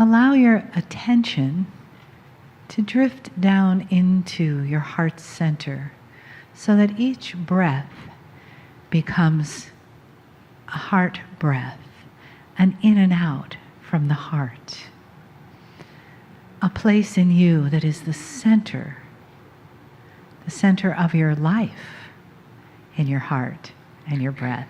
allow your attention to drift down into your heart's center so that each breath becomes a heart breath, an in and out from the heart. A place in you that is the center of your life in your heart and your breath.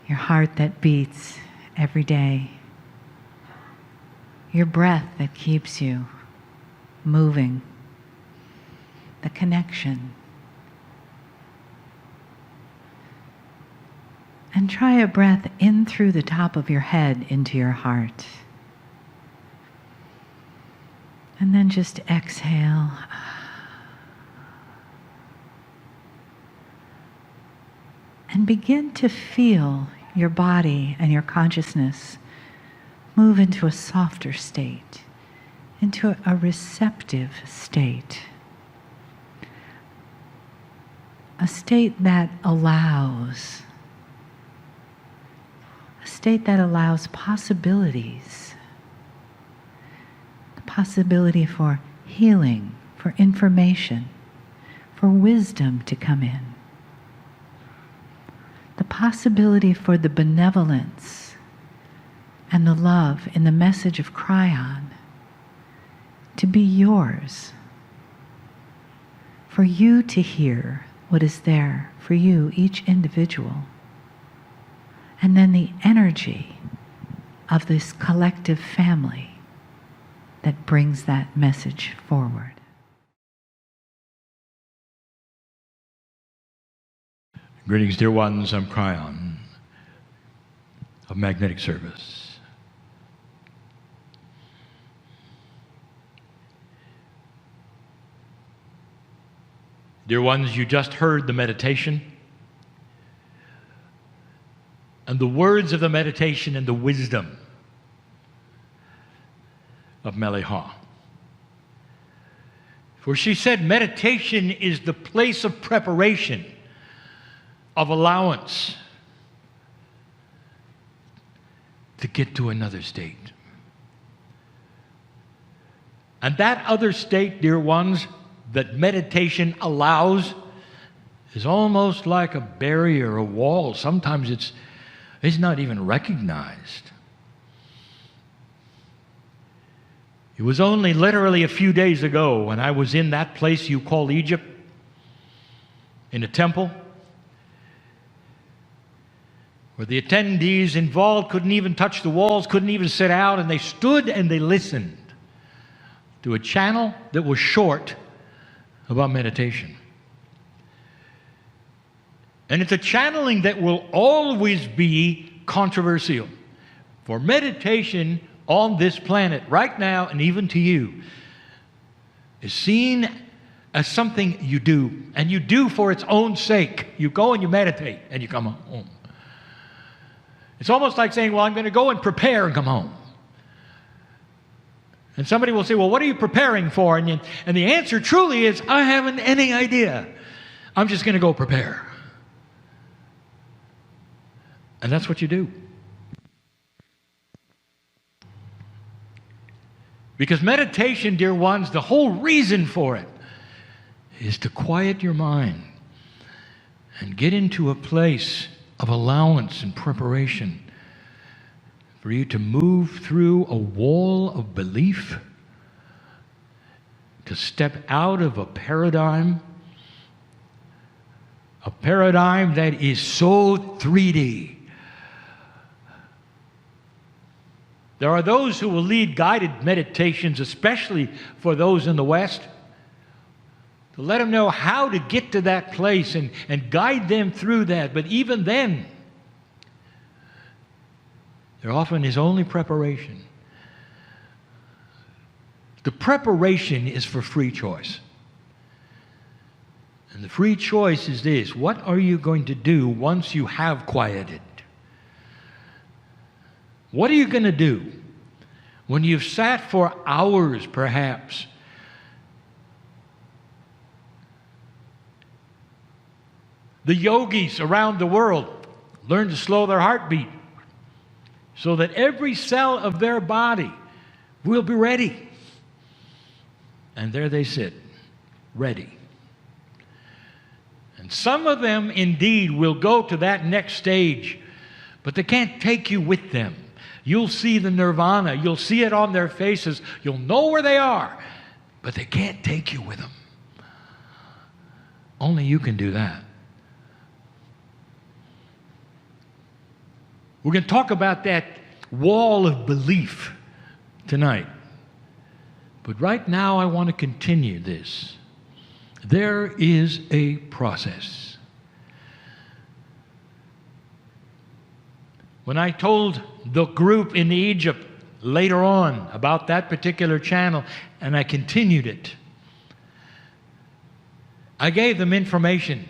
Your heart that beats every day. Your breath that keeps you moving. The connection. And try a breath in through the top of your head into your heart. And then just exhale. And begin to feel your body and your consciousness move into a softer state, into a receptive state. A state that allows. A state that allows possibilities. The possibility for healing, for information, for wisdom to come in. The possibility for the benevolence and the love in the message of Kryon to be yours, for you to hear what is there for you, each individual, and then the energy of this collective family that brings that message forward. Greetings, dear ones. I'm Kryon of Magnetic Service. Dear ones, you just heard the meditation and the words of the meditation and the wisdom of Meliha. For she said meditation is the place of preparation, of allowance to get to another state. And that other state, dear ones, that meditation allows is almost like a barrier, a wall. Sometimes it's not even recognized. It was only literally a few days ago when I was in that place you call Egypt, in a temple, where the attendees involved couldn't even touch the walls, couldn't even sit out, and they stood and they listened to a channel that was short about meditation. And it's a channeling that will always be controversial. For meditation on this planet right now, and even to you, is seen as something you do, and you do for its own sake. You go and you meditate, and you come home. It's almost like saying, well, I'm going to go and prepare and come home. And somebody will say, well, what are you preparing for? And the answer truly is, I haven't any idea. I'm just going to go prepare. And that's what you do. Because meditation, dear ones, the whole reason for it is to quiet your mind and get into a place of allowance and preparation for you to move through a wall of belief, to step out of a paradigm that is so 3D. There are those who will lead guided meditations, especially for those in the West, to let them know how to get to that place and guide them through that. But even then, there often is only preparation. The preparation is for free choice. And the free choice is this: what are you going to do once you have quieted? What are you going to do when you've sat for hours, perhaps? The yogis around the world learn to slow their heartbeat, so that every cell of their body will be ready. And there they sit, ready. And some of them indeed will go to that next stage, but they can't take you with them. You'll see the nirvana. You'll see it on their faces. You'll know where they are, but they can't take you with them. Only you can do that. We're going to talk about that wall of belief tonight. But right now I want to continue this. There is a process. When I told the group in Egypt later on about that particular channel, and I continued it, I gave them information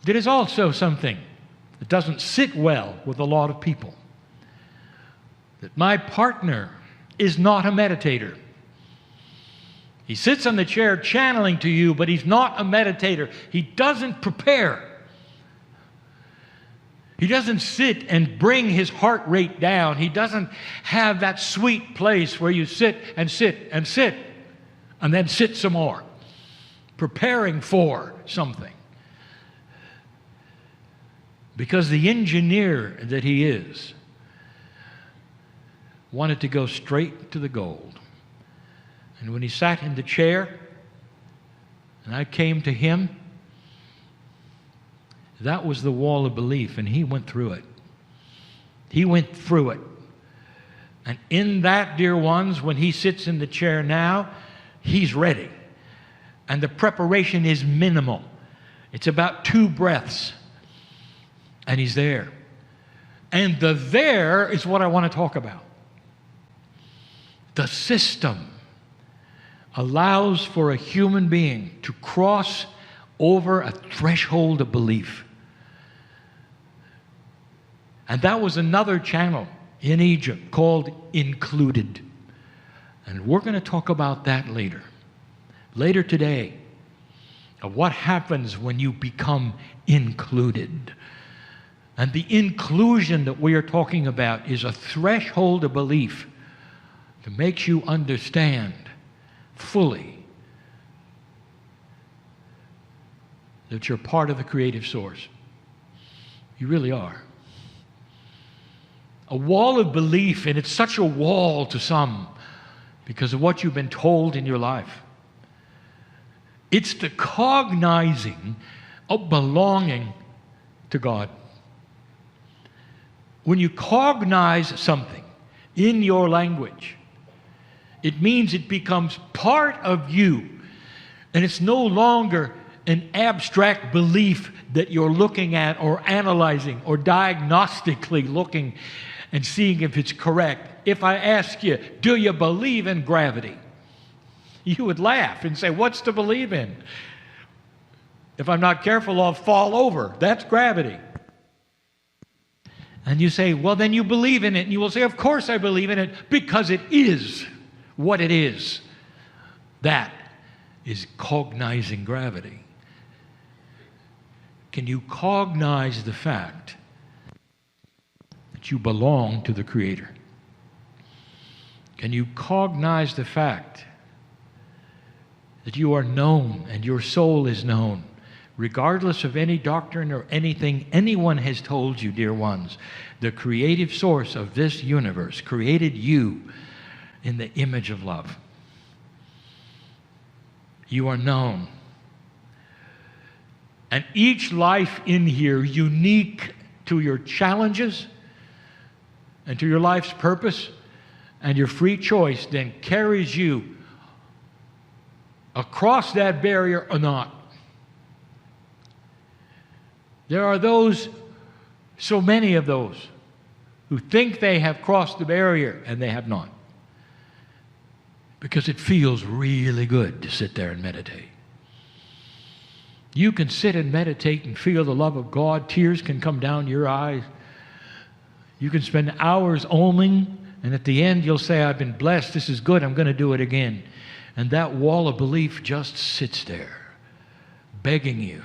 that is also something that doesn't sit well with a lot of people. That my partner is not a meditator. He sits on the chair channeling to you, but he's not a meditator. He doesn't prepare. He doesn't sit and bring his heart rate down. He doesn't have that sweet place where you sit and sit and sit and then sit some more, preparing for something. Because the engineer that he is wanted to go straight to the gold. And when he sat in the chair and I came to him, that was the wall of belief, and he went through it. He went through it. And in that, dear ones, when he sits in the chair now, he's ready. And the preparation is minimal. It's about 2 breaths. And he's there. And the there is what I want to talk about. The system allows for a human being to cross over a threshold of belief. And that was another channel in Egypt called Included. And we're going to talk about that later. Later today, of what happens when you become included. And the inclusion that we are talking about is a threshold of belief that makes you understand fully that you're part of the creative source. You really are. A wall of belief, and it's such a wall to some because of what you've been told in your life. It's the cognizing of belonging to God. When you cognize something in your language, it means it becomes part of you, and it's no longer an abstract belief that you're looking at or analyzing or diagnostically looking and seeing if it's correct. If I ask you, do you believe in gravity? You would laugh and say, what's to believe in? If I'm not careful, I'll fall over. That's gravity. And you say, well, then you believe in it. And you will say, of course I believe in it, because it is what it is. That is cognizing gravity. Can you cognize the fact that you belong to the Creator? Can you cognize the fact that you are known and your soul is known, regardless of any doctrine or anything anyone has told you, dear ones? The creative source of this universe created you in the image of love. You are known. And each life in here, unique to your challenges and to your life's purpose and your free choice, then carries you across that barrier or not. There are those, so many of those, who think they have crossed the barrier and they have not. Because it feels really good to sit there and meditate. You can sit and meditate and feel the love of God. Tears can come down your eyes. You can spend hours oming, and at the end you'll say, I've been blessed, this is good, I'm going to do it again. And that wall of belief just sits there, begging you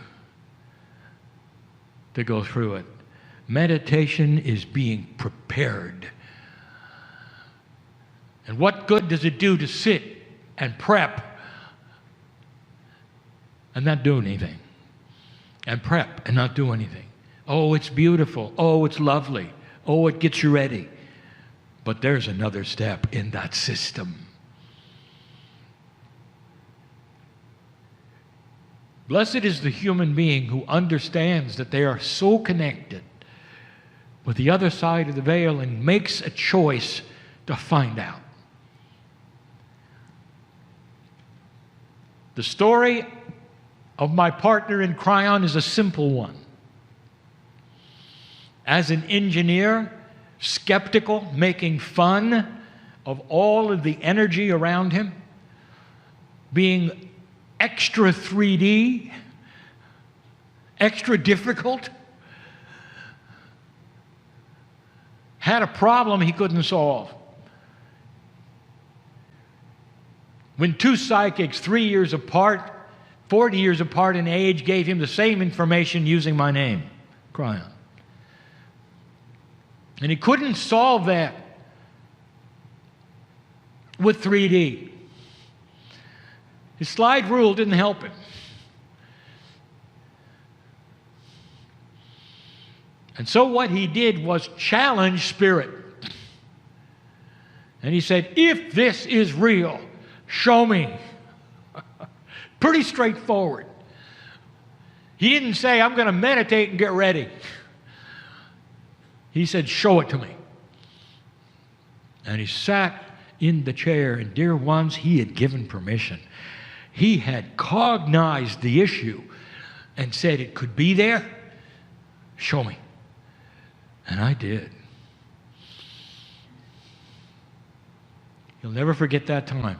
to go through it. Meditation is being prepared. And what good does it do to sit and prep and not do anything? And prep and not do anything. Oh, it's beautiful. Oh, it's lovely. Oh, it gets you ready. But there's another step in that system. Blessed is the human being who understands that they are so connected with the other side of the veil and makes a choice to find out. The story of my partner in Cryon is a simple one. As an engineer, skeptical, making fun of all of the energy around him, being extra 3D, extra difficult, had a problem he couldn't solve. When two psychics 3 years apart, 40 years apart in age, gave him the same information using my name, Cryon. And he couldn't solve that with 3D. His slide rule didn't help him. And so what he did was challenge spirit. And he said, if this is real, show me. Pretty straightforward. He didn't say, I'm going to meditate and get ready. He said, show it to me. And he sat in the chair, and dear ones, he had given permission. He had cognized the issue and said, it could be there. Show me. And I did. He'll never forget that time.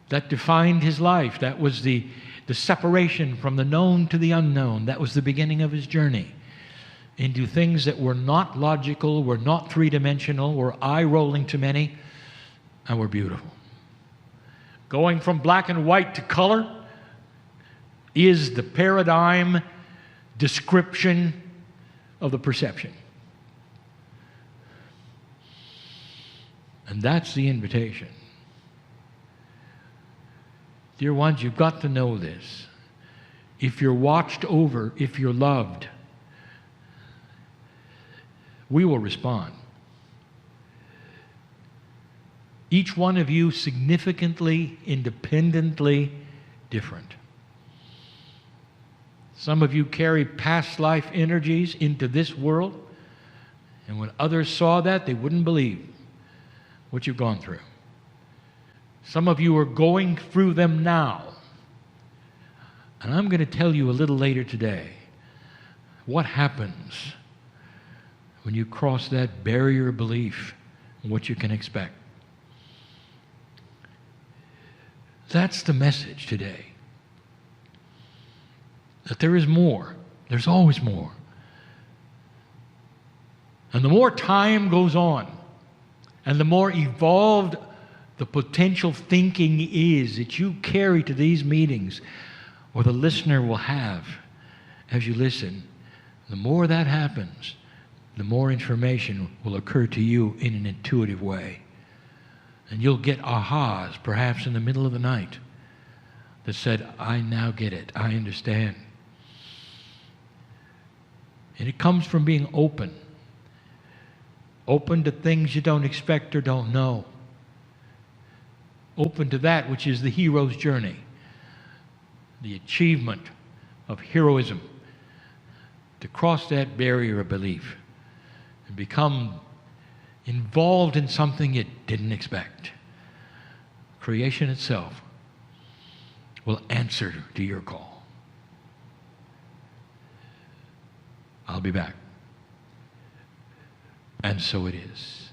That defined his life. That was the separation from the known to the unknown. That was the beginning of his journey into things that were not logical, were not three-dimensional, were eye-rolling to many, and were beautiful. Going from black and white to color is the paradigm description of the perception. And that's the invitation. Dear ones, you've got to know this. If you're watched over, if you're loved, we will respond. Each one of you significantly, independently different. Some of you carry past life energies into this world, and when others saw that, they wouldn't believe what you've gone through. Some of you are going through them now. And I'm going to tell you a little later today what happens when you cross that barrier of belief and what you can expect. That's the message today. That there is more. There's always more. And the more time goes on, and the more evolved the potential thinking is that you carry to these meetings, or the listener will have as you listen, the more that happens, the more information will occur to you in an intuitive way. And you'll get ahas, perhaps in the middle of the night, that said, I now get it, I understand. And it comes from being open. Open to things you don't expect or don't know. Open to that which is the hero's journey, the achievement of heroism, to cross that barrier of belief and become involved in something you didn't expect. Creation itself will answer to your call. I'll be back. And so it is.